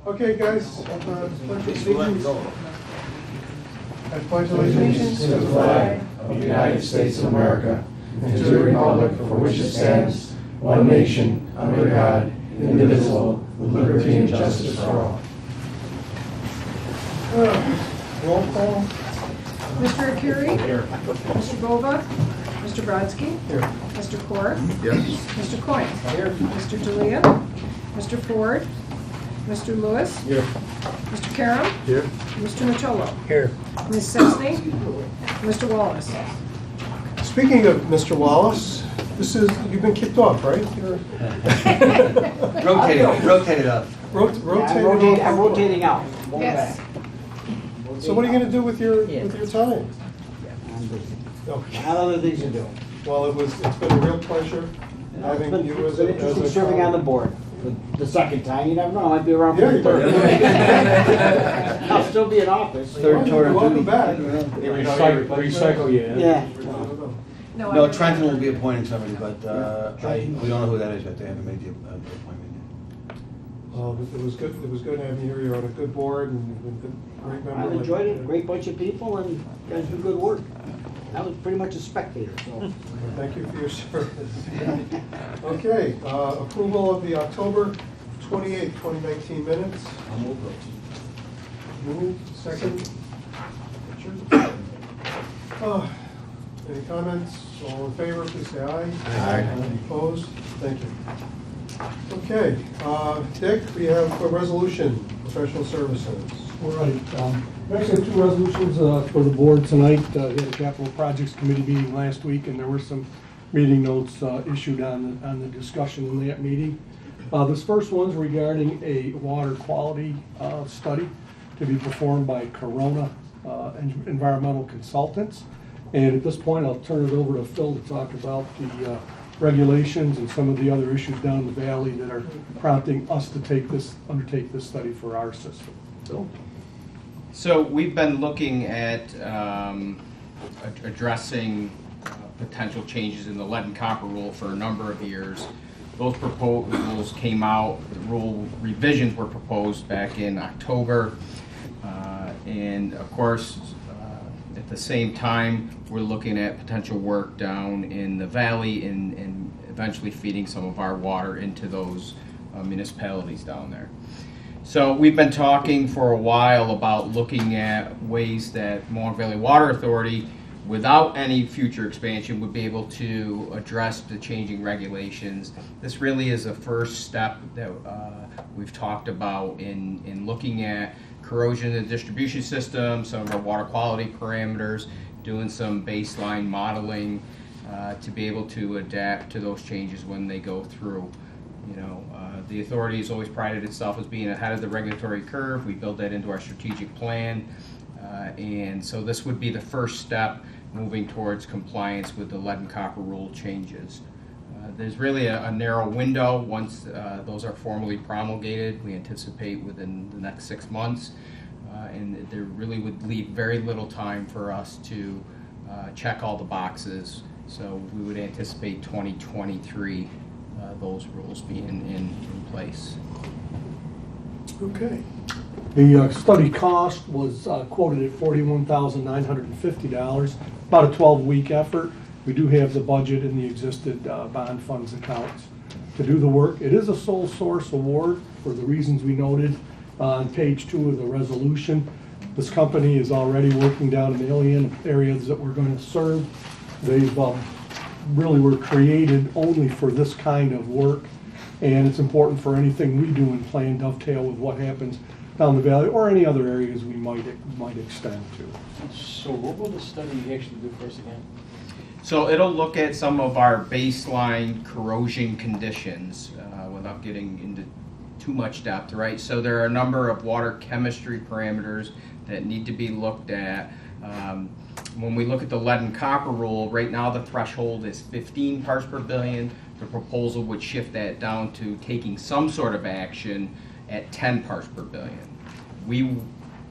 Okay, guys, I pledge allegiance To the flag of the United States of America and to the republic for which it stands, one nation, under God, indivisible, with liberty and justice for all. Roll call. Mr. Akuri? Here. Mr. Bova? Mr. Brodsky? Here. Mr. Korf? Yes. Mr. Coyne? Here. Mr. D'Elia? Mr. Ford? Mr. Lewis? Here. Mr. Karam? Here. Mr. Macholo? Here. Ms. Sesney? Mr. Wallace? Speaking of Mr. Wallace, you've been kicked off, right? Rotated up. I'm rotating out. Going Yes. back. So what are you going to do with your time? I'm busy. Okay. I have other things to do. Well, it's been a real pleasure having It's you been as a interesting serving on the board. For the second time, you never know, I might be around for Yeah, the you third. might. I'll still be in office. Third tour of Welcome duty. back. Recycle you. Yeah. No, Trenton will be appointing somebody, but we don't know who that is yet. They haven't made the appointment yet. Well, it was good. It was good having you here. You're on a good board and you've been a great member. I've enjoyed it, great bunch of people, and you guys do good work. I was pretty much a spectator, so. Thank you for your service. Okay, approval of the October 28th, 2019 minutes. I'll move those. Move, second. Richard? Any comments? All in favor, please say aye. Aye. Any opposed? Thank you. Okay, Dick, we have a resolution, professional services. All right. We actually have two resolutions for the board tonight. We had a capital projects committee meeting last week, and there were some meeting notes issued on the discussion in that meeting. This first one's regarding a water quality study to be performed by Corona Environmental Consultants. And at this point, I'll turn it over to Phil to talk about the regulations and some of the other issues down the valley that are prompting us to undertake this study for our system. Phil? So we've been looking at addressing potential changes in the lead and copper rule for a number of years. Those proposals came out, the rule revisions were proposed back in October. And of course, at the same time, we're looking at potential work down in the valley and eventually feeding some of our water into those municipalities down there. So we've been talking for a while about looking at ways that Mohawk Valley Water Authority, without any future expansion, would be able to address the changing regulations. This really is a first step that we've talked about in looking at corrosion in the distribution system, some of our water quality parameters, doing some baseline modeling to be able to adapt to those changes when they go through. The authority has always prided itself as being ahead of the regulatory curve. We build that into our strategic plan. And so this would be the first step moving towards compliance with the lead and copper rule changes. There's really a narrow window once those are formally promulgated. We anticipate within the next 6 months. And there really would leave very little time for us to check all the boxes. So we would anticipate 2023 those rules being in place. Okay. The study cost was quoted at $41,950, about a 12-week effort. We do have the budget in the existed bond funds accounts to do the work. It is a sole source award for the reasons we noted on page 2 of the resolution. This company is already working down in the areas that we're going to serve. They've really were created only for this kind of work, and it's important for anything we do in plan dovetail with what happens down the valley or any other areas we might extend to. So what will the study actually do for us again? So it'll look at some of our baseline corrosion conditions without getting into too much depth, right? So there are a number of water chemistry parameters that need to be looked at. When we look at the lead and copper rule, right now the threshold is 15 parts per billion. The proposal would shift that down to taking some sort of action at 10 parts per billion. We,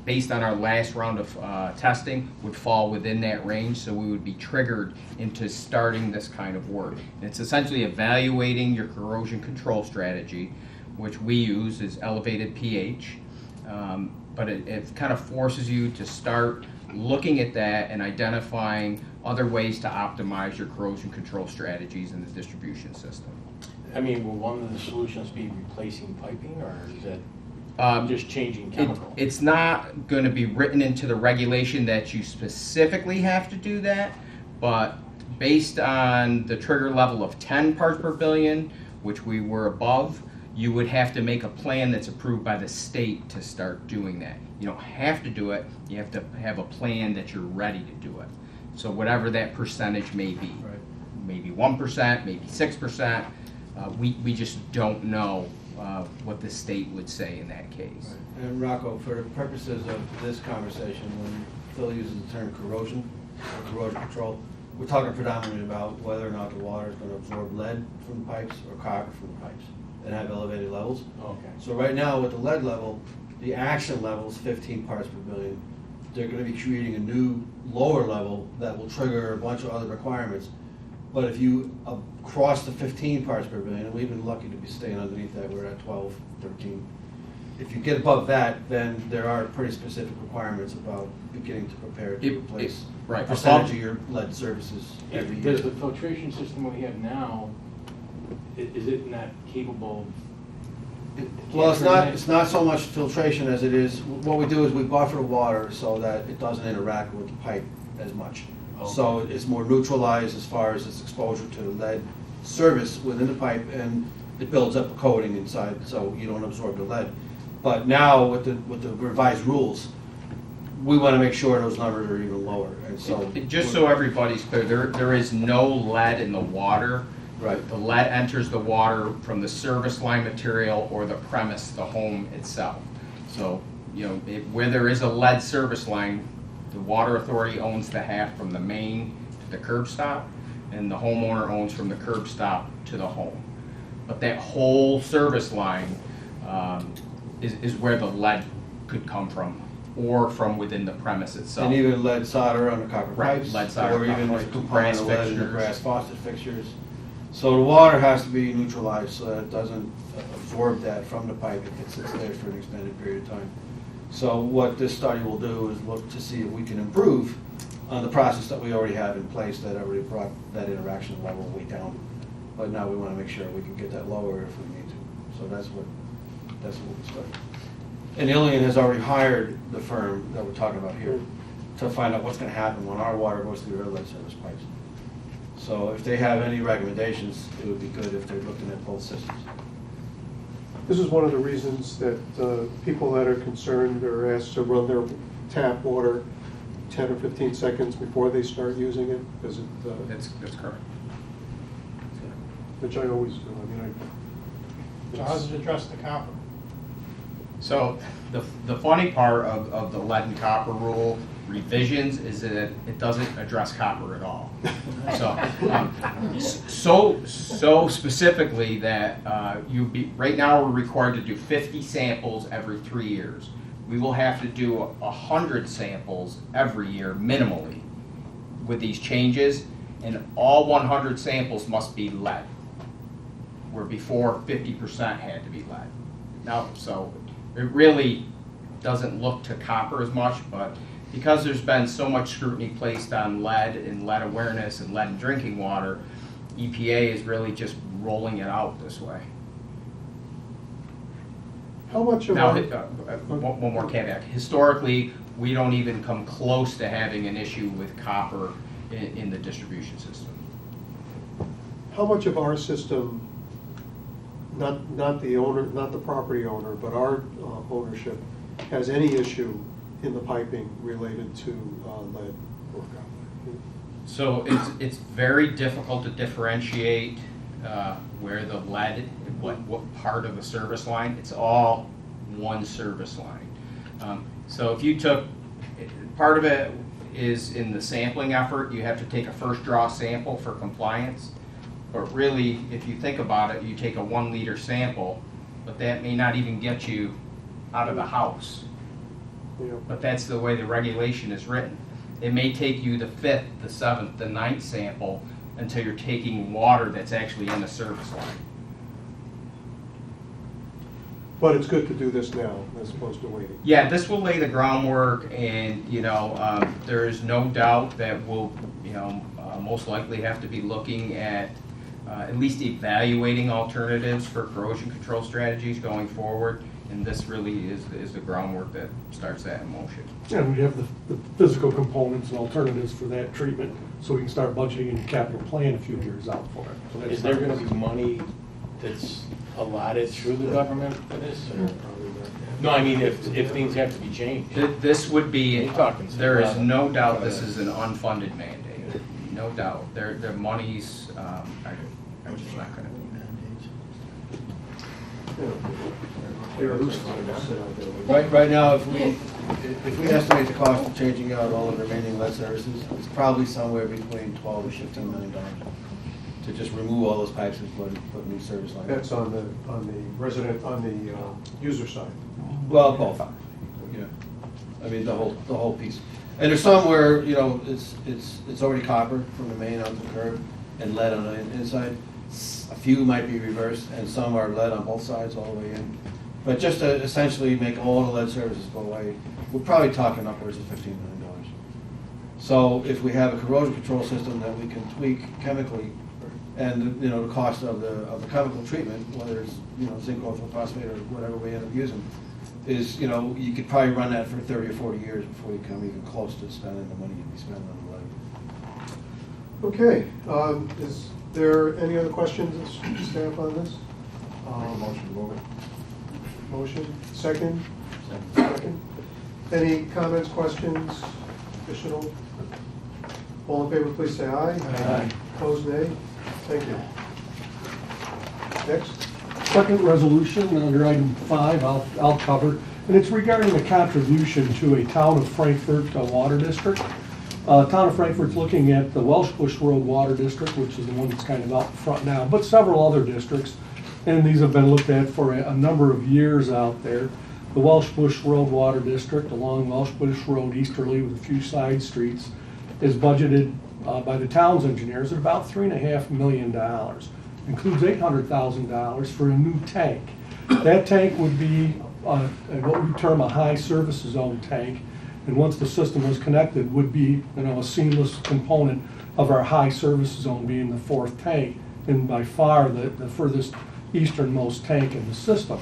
based on our last round of testing, would fall within that range, so we would be triggered into starting this kind of work. And it's essentially evaluating your corrosion control strategy, which we use is elevated pH. But it kind of forces you to start looking at that and identifying other ways to optimize your corrosion control strategies in the distribution system. I mean, will one of the solutions be replacing piping, or is that just changing chemical? It's not going to be written into the regulation that you specifically have to do that, but based on the trigger level of 10 parts per billion, which we were above, you would have to make a plan that's approved by the state to start doing that. You don't have to do it, you have to have a plan that you're ready to do it. So whatever that percentage may be, maybe 1%, maybe 6%, we just don't know what the state would say in that case. And Rocco, for the purposes of this conversation, when Phil uses the term corrosion or corrosion control, we're talking predominantly about whether or not the water is going to absorb lead from the pipes or copper from the pipes that have elevated levels. Okay. So right now with the lead level, the action level is 15 parts per billion. They're going to be creating a new lower level that will trigger a bunch of other requirements. But if you cross the 15 parts per billion, and we've been lucky to be staying underneath that, we're at 12, 13. If you get above that, then there are pretty specific requirements about beginning to prepare to replace a percentage of your lead services every year. Does the filtration system we have now, is it not capable? Well, it's not so much filtration as it is, what we do is we buffer the water so that it doesn't interact with the pipe as much. Okay. So it's more neutralized as far as its exposure to the lead service within the pipe, and it builds up a coating inside so you don't absorb the lead. But now with the revised rules, we want to make sure those numbers are even lower. And so Just so everybody's clear, there is no lead in the water. Right. The lead enters the water from the service line material or the premise, the home itself. So, where there is a lead service line, the water authority owns the half from the main to the curb stop, and the homeowner owns from the curb stop to the home. But that whole service line is where the lead could come from, or from within the premise itself. And even lead solder on the copper Right, pipes, lead solder, or even copper the pipes, component of brass lead in the fixtures. brass faucet fixtures. So the water has to be neutralized so that it doesn't absorb that from the pipe if it sits there for an extended period of time. So what this study will do is look to see if we can improve on the process that we already have in place that already brought that interaction level way down. But now we want to make sure we can get that lower if we need to. So that's what we study. And Ilion has already hired the firm that we're talking about here to find out what's going to happen when our water goes through their lead service pipes. So if they have any recommendations, it would be good if they're looking at both systems. This is one of the reasons that people that are concerned are asked to run their tap water 10 or 15 seconds before they start using it, because That's correct. which I always do. So how does it address the copper? So the funny part of the lead and copper rule revisions is that it doesn't address copper at all. So specifically that right now we're required to do 50 samples every 3 years. We will have to do 100 samples every year minimally with these changes, and all 100 samples must be lead, where before 50% had to be lead. Now, so it really doesn't look to copper as much, but because there's been so much scrutiny placed on lead and lead awareness and lead in drinking water, EPA is really just rolling it out this way. How much of Now, our... one more caveat. Historically, we don't even come close to having an issue with copper in the distribution system. How much of our system, not the owner, not the property owner, but our ownership, has any issue in the piping related to lead or copper? So it's very difficult to differentiate where the lead, what part of the service line. It's all one service line. So if you took, part of it is in the sampling effort, you have to take a first draw sample for compliance. But really, if you think about it, you take a 1 liter sample, but that may not even get you out of the house. Yeah. But that's the way the regulation is written. It may take you the 5th, the 7th, the 9th sample until you're taking water that's actually in the service line. But it's good to do this now as opposed to waiting. Yeah, this will lay the groundwork, and, there is no doubt that we'll, most likely have to be looking at least evaluating alternatives for corrosion control strategies going forward, and this really is the groundwork that starts that in motion. And we have the physical components and alternatives for that treatment, so we can start budgeting in the capital plan a few years out for it. So that's Is there gonna be money that's allotted through the government for this? Or? No, I mean, if things have to be changed. This would be, You're talking there is some- no doubt this is an unfunded mandate, no doubt. The monies are just not gonna be. Right now, if we estimate the cost of changing out all the remaining lead services, it's probably somewhere between $12 and $15 million to just remove all those pipes and put new service lines. That's on the user side. Well, both, yeah. I mean, the whole piece. And there's some where, it's already copper from the main onto the curb and lead on the inside. A few might be reversed, and some are lead on both sides all the way in. But just to essentially make all the lead services go away, we're probably talking upwards of $15 million. So if we have a corrosion control system that we can tweak chemically, and the cost of the chemical treatment, whether it's zinc orthophosphate or whatever we end up using, is you could probably run that for 30 or 40 years before you come even close to spending the money you'd be spending on the lead. Okay, is there any other questions, staff, on this? Motion, move it. Motion, second? Second. Any comments, questions, additional? All in favor, please say aye. Aye. Opposed, nay? Thank you. Next. Second resolution, under item 5, I'll cover, and it's regarding a contribution to a Town of Frankfurt water district. Town of Frankfurt's looking at the Welsh Bush Road Water District, which is the one that's kind of out front now, but several other districts, and these have been looked at for a number of years out there. The Welsh Bush Road Water District along Welsh Bush Road easterly with a few side streets is budgeted by the town's engineers at about $3.5 million. Includes $800,000 for a new tank. That tank would be what we term a high service zone tank, and once the system was connected, would be a seamless component of our high service zone, being the 4th tank, and by far the furthest easternmost tank in the system.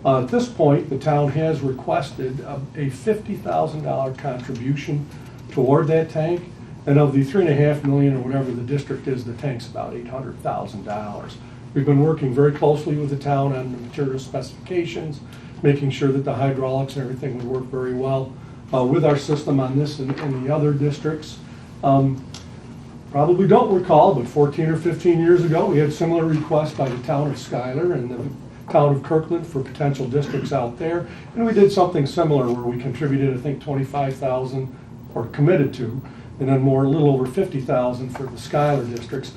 At this point, the town has requested a $50,000 contribution toward that tank, and of the $3.5 million or whatever the district is, the tank's about $800,000. We've been working very closely with the town on the material specifications, making sure that the hydraulics and everything would work very well with our system on this and the other districts. Probably don't recall, but 14 or 15 years ago, we had similar requests by the town of Schuyler and the town of Kirkland for potential districts out there. And we did something similar where we contributed, I think, $25,000, or committed to, and then a little over $50,000 for the Schuyler districts.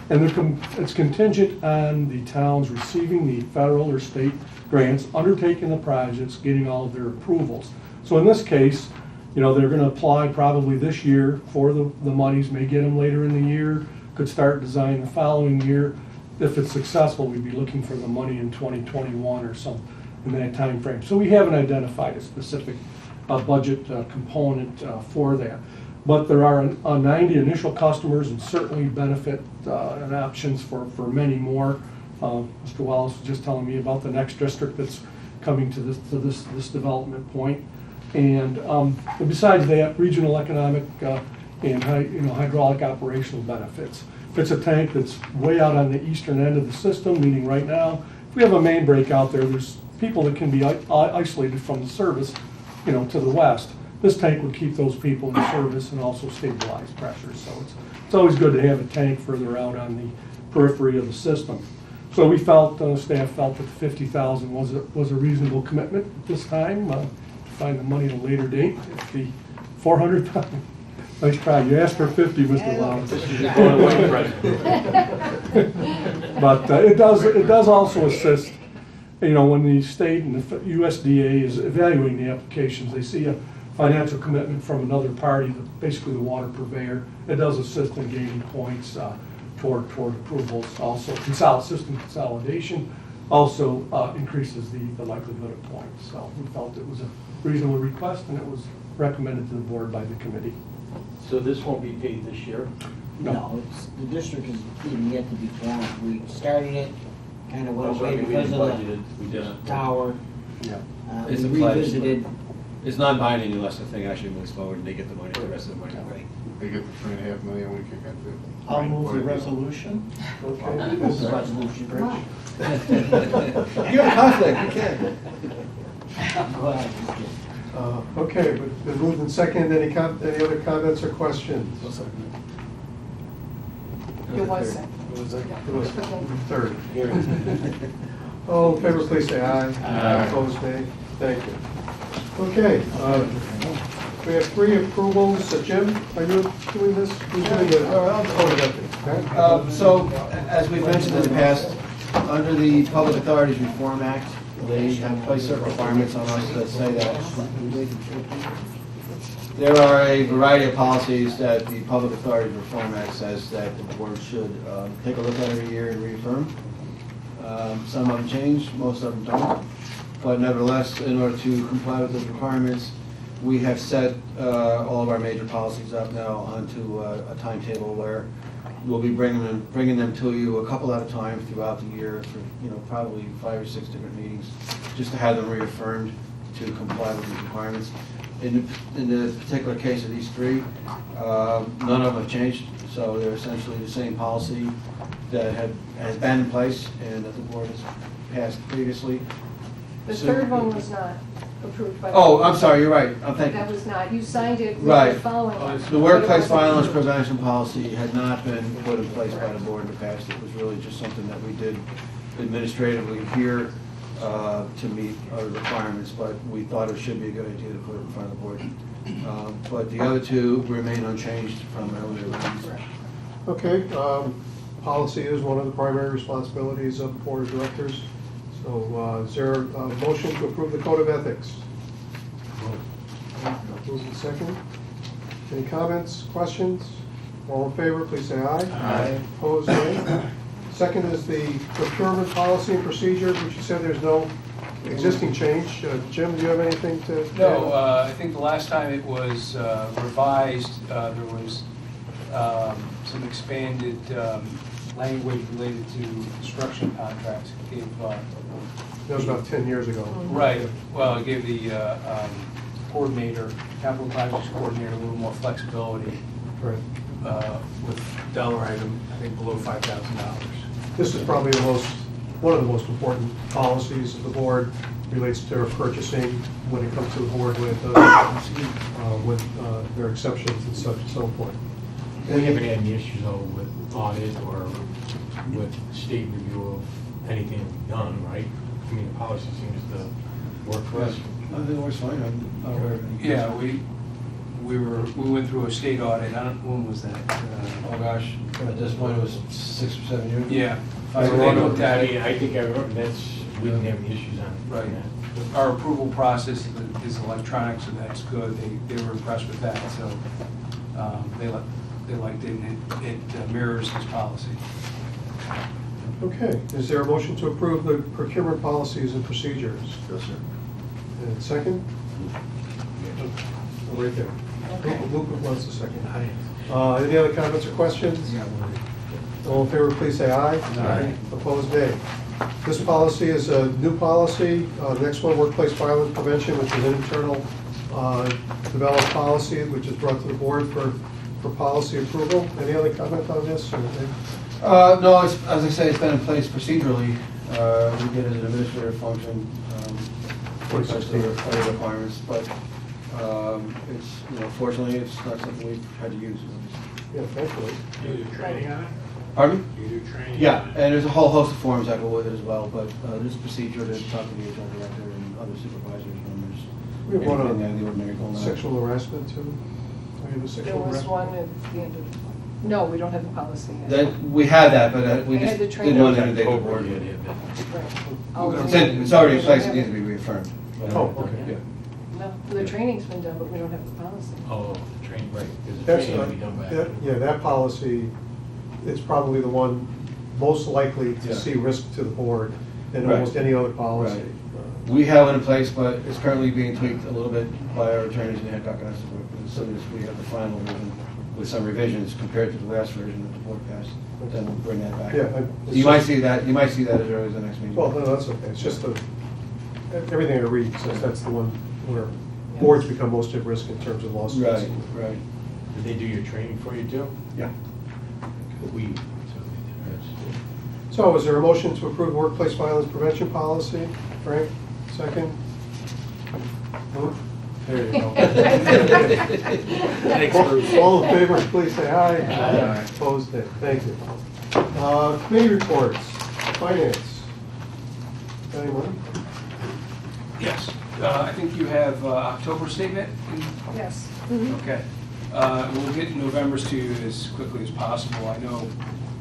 And it's contingent on the towns receiving the federal or state grants, undertaking the projects, getting all of their approvals. So in this case, they're going to apply probably this year for the monies, may get them later in the year, could start design the following year. If it's successful, we'd be looking for the money in 2021 or some in that time frame. So we haven't identified a specific budget component for that. But there are 90 initial customers and certainly benefit and options for many more. Mr. Wallace was just telling me about the next district that's coming to this development point. And besides that, regional economic and hydraulic operational benefits. If it's a tank that's way out on the eastern end of the system, meaning right now, if we have a main break out there, there's people that can be isolated from the service, to the west. This tank would keep those people in service and also stabilize pressure. So it's always good to have a tank further out on the periphery of the system. So we felt, staff felt that the $50,000 was a reasonable commitment at this time. To find the money at a later date. If the $400,000, nice try. You asked for 50, Mr. Wallace. But it does also assist. When the state and the USDA is evaluating the applications, they see a financial commitment from another party, basically the water purveyor. It does assist in gaining points toward approvals. Also, system consolidation also increases the likelihood of points. So we felt it was a reasonable request, and it was recommended to the board by the committee. So this won't be paid this year? No, it's, the district is even yet to be formed. We started it, kind of went That's away right, we because didn't of budget it, we the didn't. tower. Yeah. It's We a pledge. revisited. It's not binding unless the thing actually moves forward and they get the money, the rest of the money. Right. They get the $3.5 million, we kick in 50. I'll move the resolution. Okay. Move the resolution. You have a conflict, you can't. Go ahead, just kidding. Okay, but been moved and seconded. Any other comments or questions? It was second. It was third. All in favor, please say aye. Aye. Opposed, nay. Thank you. Okay, we have 3 approvals. Jim, are you doing this? Who's doing it? I'll hold it up. So, as we've mentioned in the past, under the Public Authorities Reform Act, they have placed certain requirements on us that say that there are a variety of policies that the Public Authorities Reform Act says that the board should take a look at every year and reaffirm. Some of them change, most of them don't. But nevertheless, in order to comply with those requirements, we have set all of our major policies up now onto a timetable where we'll be bringing them to you a couple at a time throughout the year for, probably 5 or 6 different meetings, just to have them reaffirmed to comply with these requirements. In the particular case of these 3, none of them have changed, so they're essentially the same policy that has been in place and that the board has passed previously. The So- third one was not approved by. the Oh, board. I'm sorry, you're right, thank you. That was not, you signed it with Right. the following one. The workplace but it wasn't violence approved. prevention policy had not been put in place by the board in the past. It was really just something that we did administratively here to meet our requirements, but we thought it should be a good idea to put it in front of the board. But the other 2 remain unchanged from earlier rounds. Okay, policy is one of the primary responsibilities of the board of directors. So is there a motion to approve the code of ethics? Moved and second. Any comments, questions? All in favor, please say aye. Aye. Opposed, nay. Second is the procurement policy and procedures, which you said there's no existing change. Jim, do you have anything to add? No, I think the last time it was revised, there was some expanded language related to construction contracts. It gave, That was about 10 years ago. right, well, it gave the coordinator, capital projects coordinator, a little more flexibility Right. with dollar item, I think below $5,000. This is probably one of the most important policies of the board, relates to their purchasing when it comes to the board with their exceptions and such and so forth. We haven't had any issues though with audit or with state review of anything we've done, right? I mean, the policy seems to work for us. I think it works fine. I'm not aware of any. Yeah, we went through a state audit, when was that? Oh, gosh, at this point, it was 6 or 7 years. Yeah. I So they looked at I mean, it, I think we didn't have any issues on it. right. Our approval process is electronic, so that's good. They were impressed with that, so they liked it, and it mirrors this policy. Okay, is there a motion to approve the procurement policies and procedures? Yes, sir. And second? Oh, right there. Okay. Luke wants a second. Any other comments or questions? All in favor, please say aye. Aye. Opposed, nay. This policy is a new policy. Next one, workplace violence prevention, which is an internal developed policy, which is brought to the board for policy approval. Any other comment on this? No, as I say, it's been in place procedurally. We did it as an administrative function, because there are other requirements, but it's, fortunately, it's not something we've had to use. Yeah, thankfully. You do training on it? Pardon me? You do training? Yeah, and there's a whole host of forms that go with it as well, but there's a procedure to talk to the HR director and other supervisors when We have there's one anything out of on the ordinary going on. sexual harassment, too. We have a There sexual was harassment. one at the end of, no, we don't have the policy yet. That, we had that, but we They had just the training. didn't want to inundate the board. Right. Oh, It's already in place, it needs to be reaffirmed. Oh, okay. Yeah. No, the training's been done, but we don't have the policy. Oh, the train, right, there's a That's, training to be done back. yeah, that policy is probably the one most likely to Yeah. see risk to the board. than Right. almost any other policy. Right. We have it in place, but it's currently being tweaked a little bit by our attorneys in Hancock and Essex. As soon as we have the final version with some revisions compared to the last version that the board passed, then we'll bring that back. Yeah, it's You might just- see that, as early as the next meeting. Well, no, that's okay, it's just everything I read says that's the one where boards become most at risk in terms of lawsuits. Right, right. Did they do your training for you too? Yeah. We, So is there a motion to approve workplace violence prevention policy? Frank, second? No? There you go. Thanks, Bruce. All in favor, please say aye. Aye. Opposed, nay. Thank you. Committee reports, finance. Anyone? Yes. I think you have October statement? Yes. Okay. We'll get November's to you as quickly as possible. I know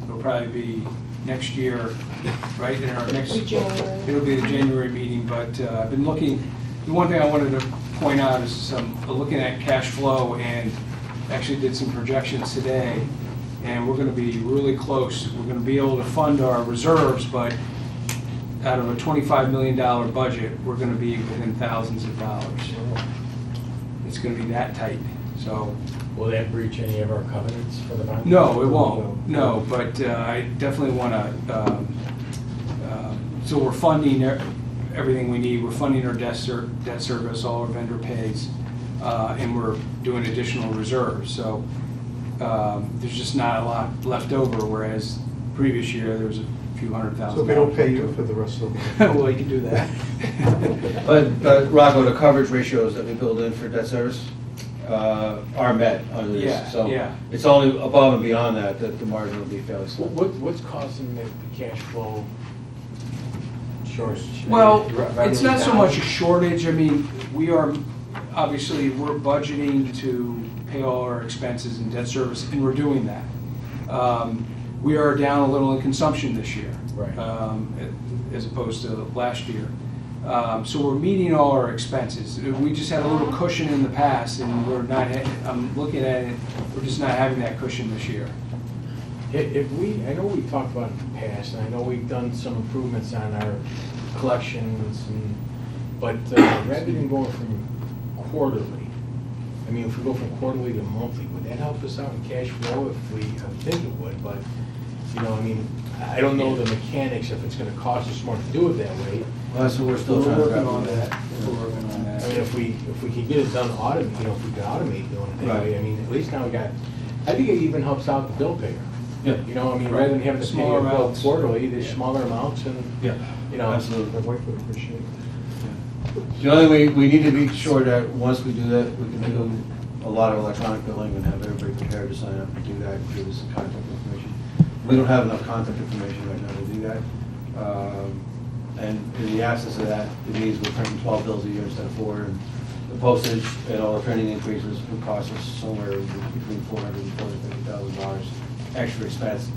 it'll probably be next year, right, in our next, it'll be the January meeting, but I've been looking, the one thing I wanted to point out is looking at cash flow, and actually did some projections today, and we're gonna be really close. We're gonna be able to fund our reserves, but out of a $25 million budget, we're gonna be within thousands of dollars. It's gonna be that tight, so. will that breach any of our covenants for the bond? No, it won't, no, but I definitely want to, so we're funding everything we need. We're funding our debt service, all our vendor pays, and we're doing additional reserves. So there's just not a lot left over, whereas previous year, there was a few $100,000. So if they don't pay you for the rest of them. Well, you can do that. But Rocco, the coverage ratios that we build in for debt service are met under Yeah, this. So yeah. it's only above and beyond that the margin will be fairly small. What's causing the cash flow shortage? Well, Revenue it's not so down? much a shortage. I mean, obviously, we're budgeting to pay all our expenses and debt service, and we're doing that. We are down a little in consumption this year. Right. As opposed to last year. So we're meeting all our expenses. We just had a little cushion in the past, and we're not, I'm looking at it, we're just not having that cushion this year. I know we talked about it in the past, and I know we've done some improvements on our collections, but rather than going from quarterly, I mean, if we go from quarterly to monthly, would that help us out in cash flow? I think it would, but, you know, I mean, I don't know the mechanics, if it's gonna cost us more to do it that way. Well, that's what we're still We're trying to working grapple on with. that. We're working on I that. mean, if we can get it done if we can automate doing it that Right. way, I mean, at least now we got, I think it even helps out the bill payer. Yeah. You know, I mean, Right. rather than having to pay Smaller a bill amounts. quarterly, there's Yeah. smaller amounts and, Yeah, you know. absolutely. My wife would appreciate it. The only way, we need to be sure that once we do that, we can do a lot of electronic billing and have everybody prepared to sign up and do that, give us some contact information. We don't have enough contact information right now to do that. And in the absence of that, it means we're printing 12 bills a year instead of 4, and the postage and all the printing increases would cost us somewhere between $400,000 and $450,000 extra expense.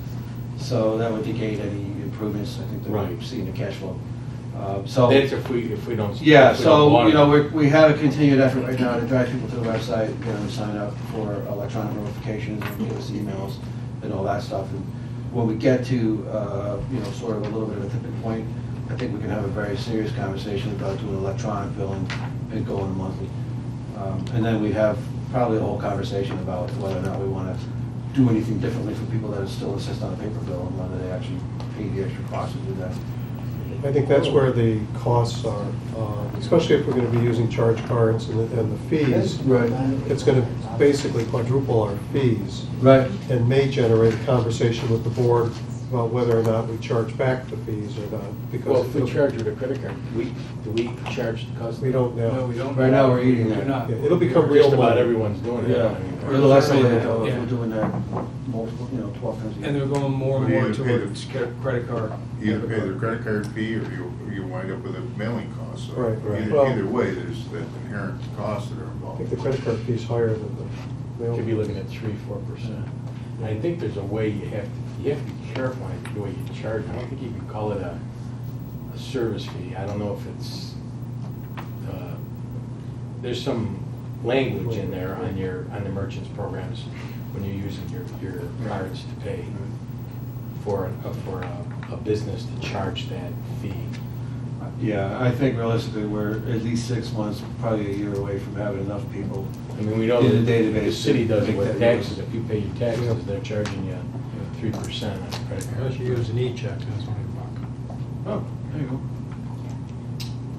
So that would negate any improvements, I think, that Right. we see in the cash flow. So. That's if we don't. Yeah, if we don't so, want you know, it. we have a continued effort right now to drive people to the website, you know, sign up for electronic notifications and give us emails and all that stuff. And when we get to, you know, sort of a little bit of a tipping point, I think we can have a very serious conversation about doing electronic billing and going monthly. And then we have probably a whole conversation about whether or not we want to do anything differently for people that still insist on a paper bill and whether they actually pay the extra cost to do that. I think that's where the costs are, especially if we're going to be using charge cards and the fees. Right. It's going to basically quadruple our fees Right. and may generate a conversation with the board about whether or not we charge back the fees or not. Well, Because if we charge with a credit card, do we charge the customer? we don't No, know. we don't. Right now, we're eating We're that. not. Yeah, it'll become real Just about money. everyone's doing it. Yeah, I mean, we're the less Certainly, though, if yeah. we're doing that multiple, you know, 12 times a year. And they're going more and Well, more you either pay towards credit card. You either pay the credit card fee or you wind up with a mailing cost. So Right, right. Well- Either way, there's that inherent costs that are I involved. think the credit card fee's higher than the mail. Could be looking at 3-4%. And I think there's a way you have to be careful on the way you charge. I don't think you can call it a service fee. I don't know if it's, there's some language in there on the merchants programs when you're using your cards to pay for a business to charge that fee. Yeah, I think realistically, we're at least 6 months, probably a year away from having enough people. I mean, we know In the that database the city does it make with that taxes. If you pay your taxes, they're charging you 3% on a credit card. Unless you use an e-check, that's $20. Oh, there you go.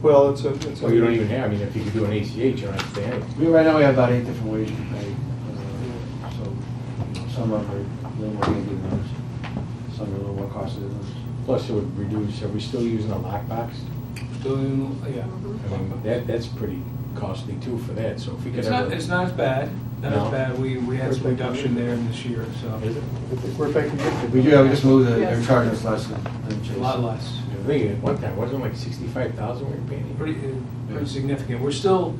Well, it's So you don't even have, I mean, if you could do an ACH, you don't have to pay anything. Right now, we have about 8 different ways you can pay. So some of them are a little more handy than others. Some are a little more costly than others. Plus, it would reduce, are we still using a lockbox? Yeah. I mean, that's pretty costly too for that, so if we could It's ever. not as bad, not No. as bad. We had some reduction there this year, so. Is it? We're thinking. We just moved it, they're Yes. charging us less than Chase. A lot less. I think at one time, wasn't it like 65,000 we were paying? Pretty significant. We're still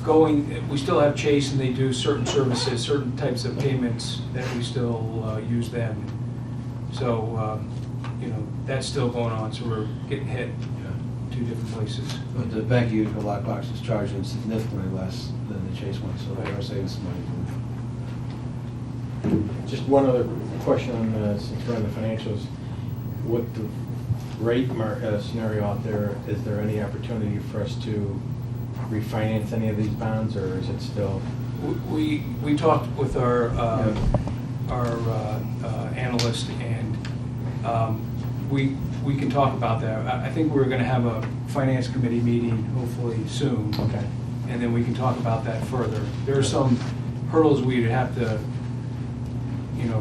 going, we still have Chase and they do certain services, certain types of payments that we still use them. So, that's still going on, so we're getting hit two different places. But the bank you use for lockbox is charging significantly less than the Chase one, so they are saving some money. Just one other question on, since we're on the financials, what the rate scenario out there, is there any opportunity for us to refinance any of these bonds, or is it still? We talked with our analyst, and we can talk about that. I think we're going to have a finance committee meeting hopefully soon. Okay. And then we can talk about that further. There are some hurdles we'd have to,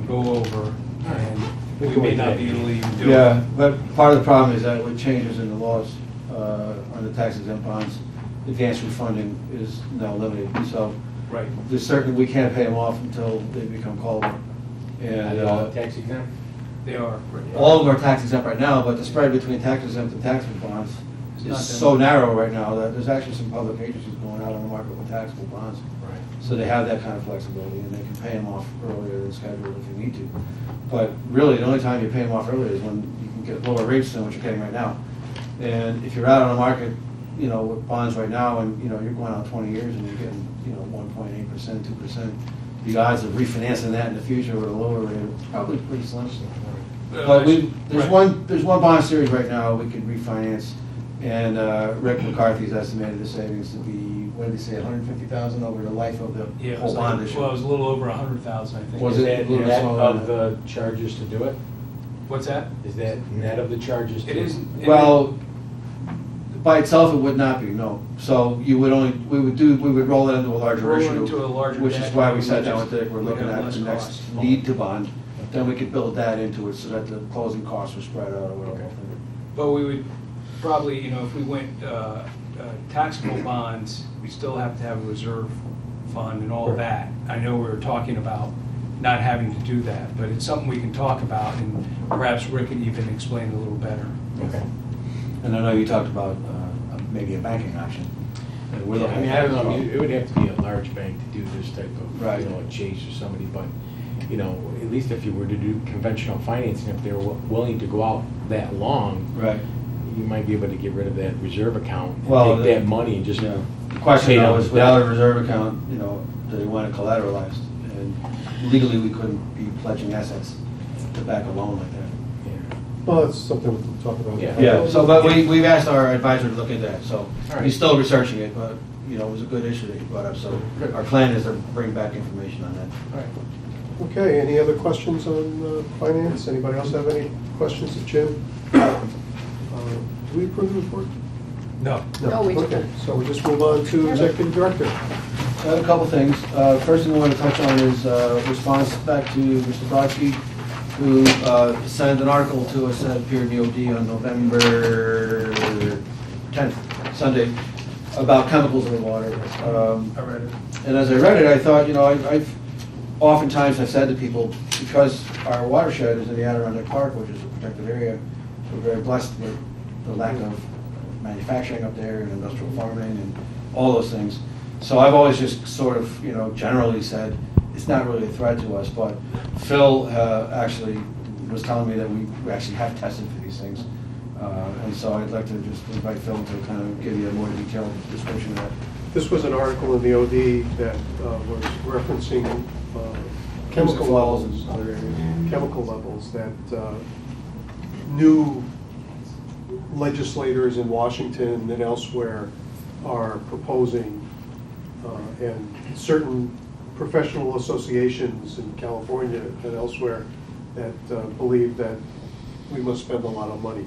go over, and we may not be able to even do it. Yeah, but part of the problem is that with changes in the laws on the tax exempt bonds, advance refunding is now limited. So Right. there's certainly, we can't pay them off until they become callable. And Are they all tax exempt? They are. all of them are tax exempt right now, but the spread between tax exempt and taxable bonds It's not is that so much. narrow right now that there's actually some public agencies going out on the market with taxable bonds. Right. So they have that kind of flexibility, and they can pay them off earlier than scheduled if you need to. But really, the only time you pay them off earlier is when you can get lower rates than what you're getting right now. And if you're out on the market, with bonds right now, and, you're going out 20 years and you're getting, 1.8%, 2%, the odds of refinancing that in the future with a lower rate are probably pretty slim. But there's one bond series right now we could refinance, and Rick McCarthy's estimated the savings to be, what did he say, 150,000 over the life of the Yeah, it whole was bond like, issue. well, it was a little over 100,000, I think. Was Is it that a little net smaller of than the charges to do it? What's that? Is that net of the charges? It isn't. Well, by itself, it would not be, no. So we would roll it into a larger Roll it issue. into a larger Which is debt, why we which sat down is- with Dick, we're we'd looking have at less the next cost. need to bond. Then we could build that into it so that the closing costs were spread out or whatever. But we would probably, if we went taxable bonds, we still have to have a reserve fund and all of that. I know we were talking about not having to do that, but it's something we can talk about, and perhaps Rick can even explain it a little better. Okay. And I know you talked about maybe a banking option. And we're Yeah, looking I mean, at I don't that know, as well. it would have to be a large bank to do this type of, Right. a Chase or somebody, but, at least if you were to do conventional financing, if they were willing to go out that long, Right. you might be able to get rid of that reserve account Well, and take that money and just. Yeah. The question pay though down is, the without a debt. reserve account, do they want it collateralized? And legally, we couldn't be pledging assets to back a loan like that. Yeah. Well, that's something we can talk about. Yeah. Yeah, so, but we've asked our advisor to look into that, so All right. he's still researching it, but, it was a good issue that he brought up, so our plan is to bring back information on that. All right. Okay, any other questions on finance? Anybody else have any questions of Jim? Do we approve the report? No. No, we Okay, didn't. so we just move on to executive director. I have a couple things. First thing I want to touch on is response back to Mr. Brodsky, who sent an article to us that appeared in the OD on November 10th, Sunday, about chemicals in the water. I read it. And as I read it, I thought, I've oftentimes I've said to people, because our watershed is in the Adirondack Park, which is a protected area, we're very blessed with the lack of manufacturing up there and industrial farming and all those things. So I've always just sort of, generally said, it's not really a threat to us, but Phil actually was telling me that we actually have tested for these things. And so I'd like to just invite Phil to kind of give you a more detailed description of that. This was an article in the OD that was referencing chemical Falls levels, and other areas. chemical levels that new legislators in Washington and elsewhere are proposing, and certain professional associations in California and elsewhere that believe that we must spend a lot of money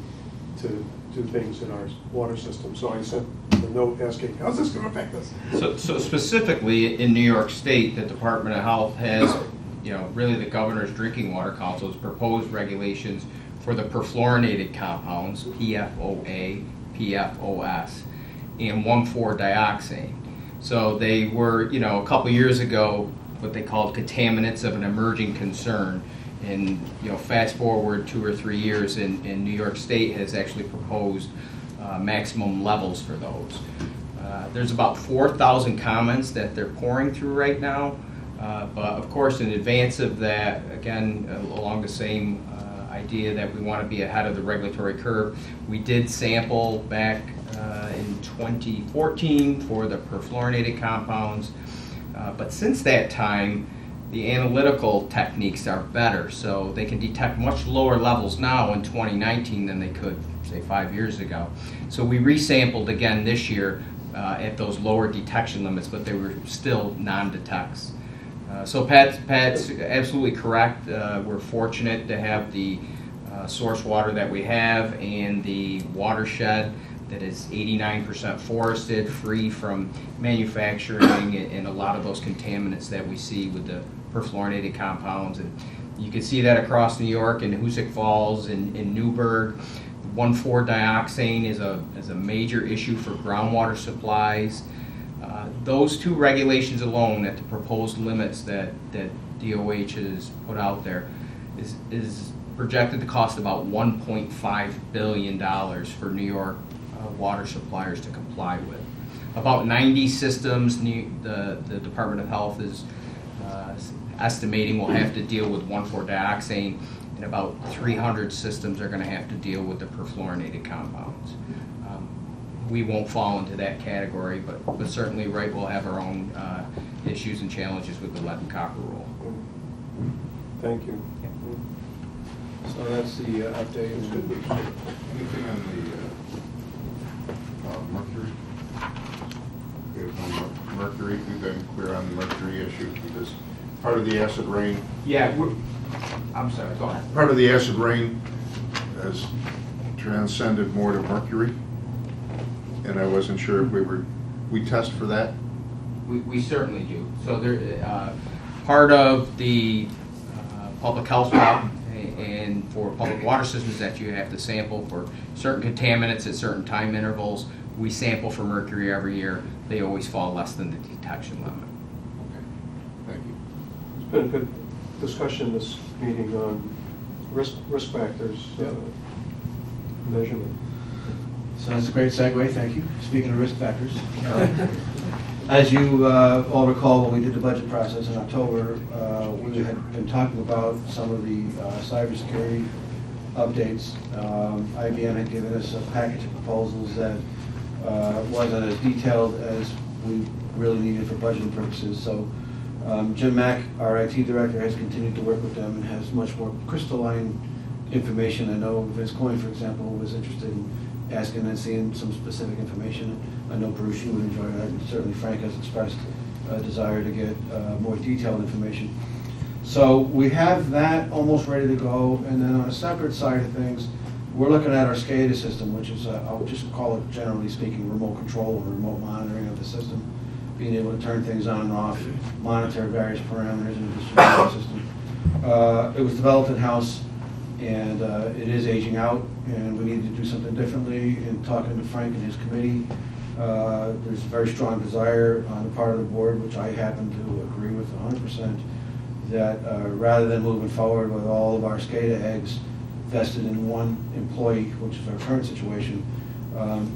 to do things in our water system. So I sent a note asking, how's this going to affect us? So specifically in New York State, the Department of Health has, really the Governor's Drinking Water Council has proposed regulations for the perfluorinated compounds, PFOA, PFOS, and 1,4-dioxane. So they were, a couple years ago, what they called contaminants of an emerging concern. And, fast forward 2 or 3 years, and New York State has actually proposed maximum levels for those. There's about 4,000 comments that they're pouring through right now. But of course, in advance of that, again, along the same idea that we want to be ahead of the regulatory curve, we did sample back in 2014 for the perfluorinated compounds. But since that time, the analytical techniques are better, so they can detect much lower levels now in 2019 than they could, say, 5 years ago. So we resampled again this year at those lower detection limits, but they were still non-detects. So Pat's absolutely correct. We're fortunate to have the source water that we have and the watershed that is 89% forested, free from manufacturing and a lot of those contaminants that we see with the perfluorinated compounds. And you can see that across New York in Hoosick Falls and in Newburgh. 1,4-dioxane is a major issue for groundwater supplies. Those two regulations alone at the proposed limits that DOH has put out there is projected to cost about $1.5 billion for New York water suppliers to comply with. About 90 systems the Department of Health is estimating will have to deal with 1,4-dioxane, and about 300 systems are going to have to deal with the perfluorinated compounds. We won't fall into that category, but certainly we'll have our own issues and challenges with the lead and copper rule. Thank you. So that's the update. Anything on the mercury? We have no mercury. We've been clear on the mercury issue because part of the acid rain. Yeah, I'm sorry, go ahead. Part of the acid rain has transcended more to mercury, and I wasn't sure if we test for that. We certainly do. So there, part of the public health law and for public water systems that you have to sample for certain contaminants at certain time intervals. We sample for mercury every year. They always fall less than the detection limit. Okay, thank you. It's been a good discussion this meeting on risk factors measurement. So that's a great segue, thank you. Speaking of risk factors. As you all recall, when we did the budget process in October, we had been talking about some of the cybersecurity updates. IBM had given us a package of proposals that wasn't as detailed as we really needed for budgeting purposes. So Jim Mack, our IT director, has continued to work with them and has much more crystalline information. I know Vince Coyne, for example, was interested in asking and seeing some specific information. I know Bruce, you would enjoy that, and certainly Frank has expressed a desire to get more detailed information. So we have that almost ready to go, and then on a separate side of things, we're looking at our SCADA system, which is, I'll just call it, generally speaking, remote control or remote monitoring of the system, being able to turn things on and off, monitor various parameters in the distribution system. It was developed in-house, and it is aging out, and we need to do something differently. In talking to Frank and his committee, there's a very strong desire on the part of the board, which I happen to agree with 100%, that rather than moving forward with all of our SCADA eggs vested in one employee, which is our current situation,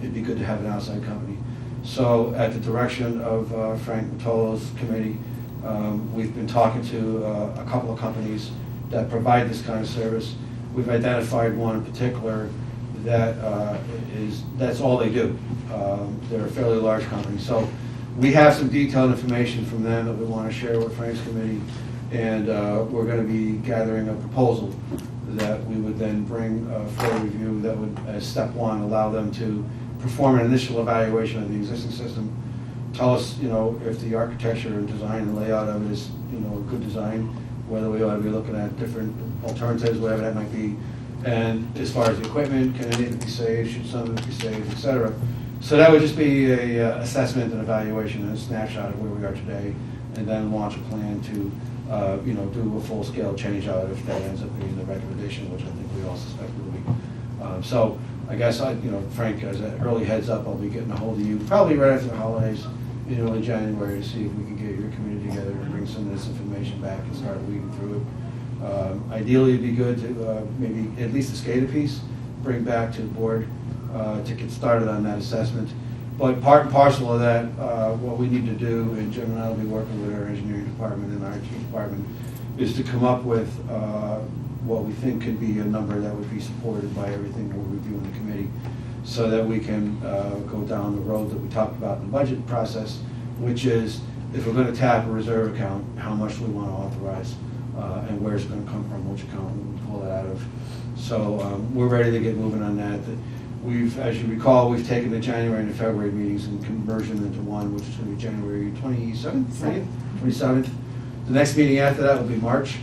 it'd be good to have an outside company. So at the direction of Frank Matolo's committee, we've been talking to a couple of companies that provide this kind of service. We've identified one in particular that that's all they do. They're a fairly large company. So we have some detailed information from them that we want to share with Frank's committee. And we're going to be gathering a proposal that we would then bring for review that would, as step one, allow them to perform an initial evaluation of the existing system, tell us, if the architecture and design and layout of it is, a good design, whether we ought to be looking at different alternatives, whatever that might be. And as far as the equipment, can any of it be saved, should some of it be saved, et cetera. So that would just be a assessment and evaluation and a snapshot of where we are today, and then launch a plan to, do a full-scale change out if that ends up being the recommendation, which I think we all suspect it will be. So I guess Frank, as an early heads up, I'll be getting a hold of you probably right after the holidays in early January to see if we can get your committee together and bring some of this information back and start weeding through it. Ideally, it'd be good to maybe at least a SCADA piece, bring back to the board to get started on that assessment. But part and parcel of that, what we need to do, and Jim and I will be working with our engineering department and our IT department, is to come up with what we think could be a number that would be supported by everything we're reviewing in the committee, so that we can go down the road that we talked about in the budget process, which is if we're going to tap a reserve account, how much do we want to authorize, and where's it going to come from, which account we pull it out of. So we're ready to get moving on that. We've, as you recall, we've taken the January and the February meetings and conversion into one, which is going to be January 27th, 27th. The next meeting after that will be March.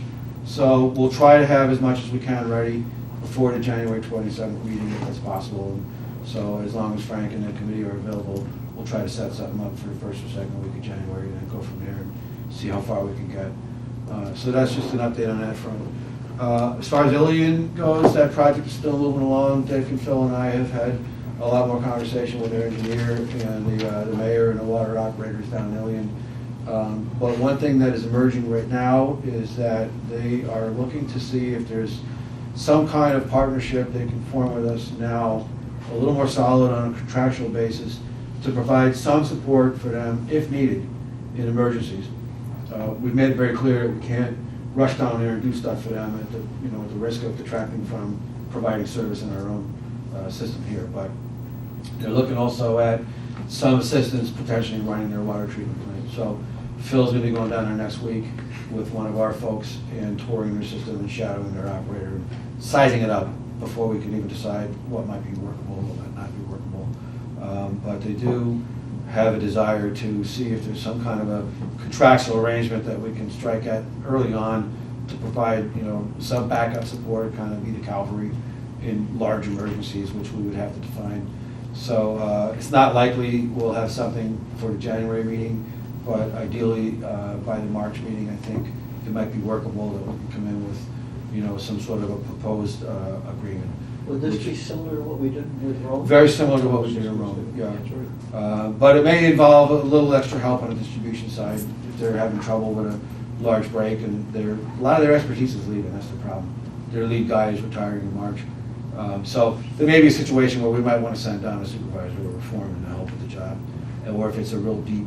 So we'll try to have as much as we can ready before the January 27th meeting, if that's possible. And so as long as Frank and the committee are available, we'll try to set something up for the first or second week of January and then go from there and see how far we can get. So that's just an update on that front. As far as Ilion goes, that project is still moving along. Dave and Phil and I have had a lot more conversation with their engineer and the mayor and the water operators down in Ilion. But one thing that is emerging right now is that they are looking to see if there's some kind of partnership they can form with us now, a little more solid on a contractual basis, to provide some support for them if needed in emergencies. We've made it very clear that we can't rush down there and do stuff for them at the risk of detracting from providing service in our own system here. But they're looking also at some assistance potentially in running their water treatment plant. So Phil's going to be going down there next week with one of our folks and touring their system and shadowing their operator, and sizing it up before we can even decide what might be workable and what might not be workable. But they do have a desire to see if there's some kind of a contractual arrangement that we can strike at early on to provide, some backup support, kind of be the cavalry in large emergencies, which we would have to define. So it's not likely we'll have something for the January meeting, but ideally by the March meeting, I think it might be workable that we can come in with, some sort of a proposed agreement. Would this be similar to what we did with Rome? Very similar to what we did in Rome, yeah. But it may involve a little extra help on the distribution side if they're having trouble with a large break, and a lot of their expertise is leaving, that's the problem. Their lead guy is retiring in March. So there may be a situation where we might want to send down a supervisor or a foreman to help with the job. Or if it's a real deep,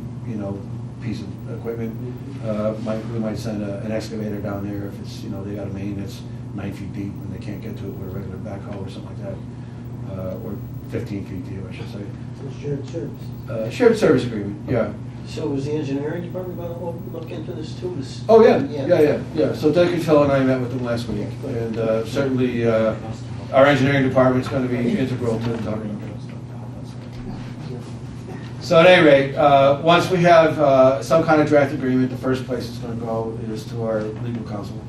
piece of equipment, we might send an excavator down there if it's, they got a main that's 9 feet deep and they can't get to it with a regular backhoe or something like that. Or 15 feet deep, I should say. Shared service. Shared service agreement, yeah. So was the engineering department going to look into this too? Oh, yeah. So Doug and Phil and I met with them last week, and certainly our engineering department's going to be integral to talking about this. So at any rate, once we have some kind of draft agreement, the first place it's going to go is to our legal counsel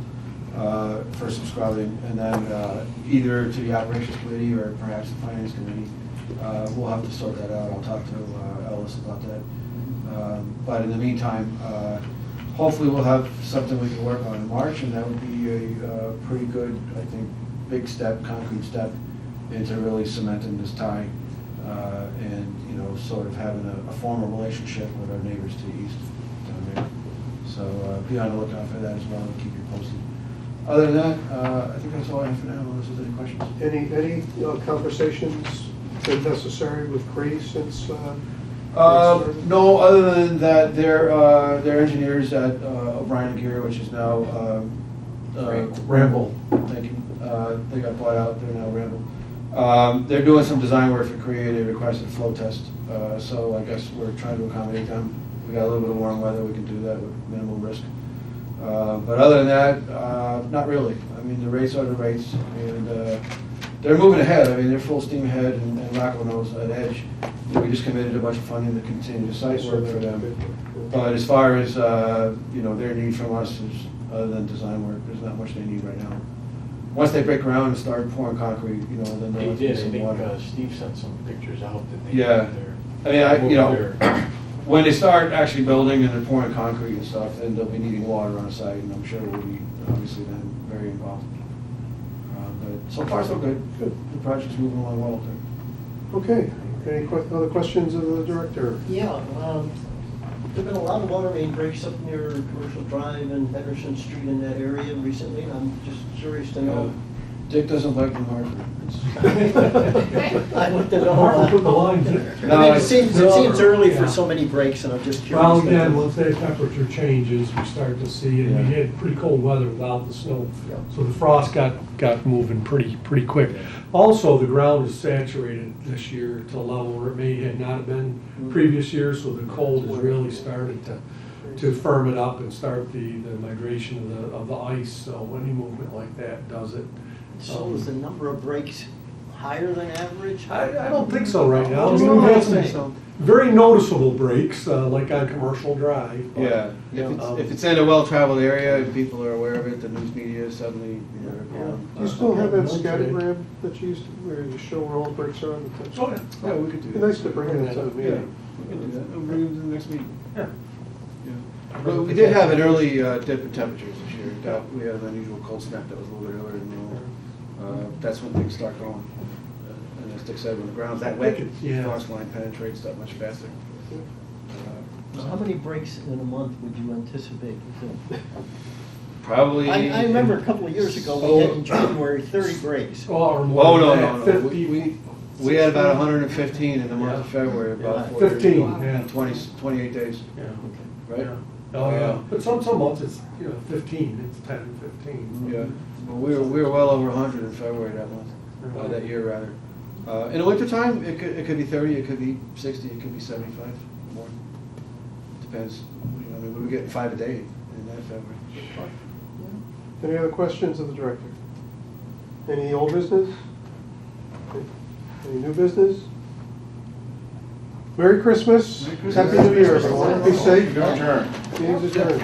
for subscribing, and then either to the operations committee or perhaps the finance committee. We'll have to sort that out. I'll talk to Ellis about that. But in the meantime, hopefully we'll have something we can work on in March, and that would be a pretty good, I think, big step, concrete step into really cementing this tie and, sort of having a formal relationship with our neighbors to the east down there. So be on the lookout for that as well and keep you posted. Other than that, I think that's all I have for now, unless there's any questions. Any conversations been necessary with Cree since? No, other than that, their engineers at O'Brien and Gear, which is now Ramble. Thank you. They got bought out. They're now Ramble. They're doing some design work for Cree. They requested a flow test, so I guess we're trying to accommodate them. We got a little bit of warm weather. We can do that with minimal risk. But other than that, not really. I mean, the rates are the rates, and they're moving ahead. I mean, they're full steam ahead, and Rockwell knows at Edge. We just committed a bunch of funding to continue the site work for them. But as far as, their need from us is, other than design work, there's not much they need right now. Once they break ground and start pouring concrete, then They they'll did, I get some think water. Steve sent some pictures out that they. Yeah. When they start actually building and they're pouring concrete and stuff, then they'll be needing water on site, and I'm sure we'll be obviously then very involved. But so far, so good. Good. The project's moving along well there. Okay, any other questions of the director? Yeah, there've been a lot of water main breaks up near Commercial Drive and Henderson Street in that area recently. I'm just curious to know. Dick doesn't like New Hartford. I want to Hard to put the know. lines in. I mean, it seems early for Yeah. so many breaks, and I'm just curious. Well, to again, know. once that temperature changes, we start to see, and we had pretty cold weather without the snow. So the frost got moving pretty quick. Also, the ground is saturated this year to a level where it may have not been previous years, so the cold has really started to firm it up and start the migration of the ice. So any movement like that does it. So is the number of breaks higher than average? I don't think so right now. I Just mean, we had don't think some so. very noticeable breaks, like on Commercial Drive. but, Yeah, if it's in a well-traveled area and people are aware of it, the news media suddenly, they're going. Do you still have that scattergram that you used to, where you show where all the breaks are on the touch? Oh, yeah. Yeah, we could do Be that. nice to bring it to the Yeah, meeting. we can do that. We'll bring it to the next meeting. Yeah. But we did have an early dip in temperatures this year. We had an unusual cold snap that was a little bit earlier than normal. That's when things start going. And as Dick said, when the ground's that wet, Yeah. the frost line penetrates that much faster. So how many breaks in a month would you anticipate? Probably. I remember a couple of years ago, we had in January 30 breaks. Or more Oh, than no. that, 50. We had about 115 in the month of February, about 15, yeah. 28 days, Yeah. right? Yeah. Oh, yeah. But some months it's, 15, it's 10, 15. Yeah, well, we were well over 100 in February that month, that year rather. In the wintertime, it could be 30, it could be 60, it could be 75, more. Depends. I mean, we were getting 5 a day in that February. Any other questions of the director? Any old business? Any new business? Merry Christmas. Merry Christmas. Happy New Year, everyone. Be safe. Adjourn. Meeting's adjourned.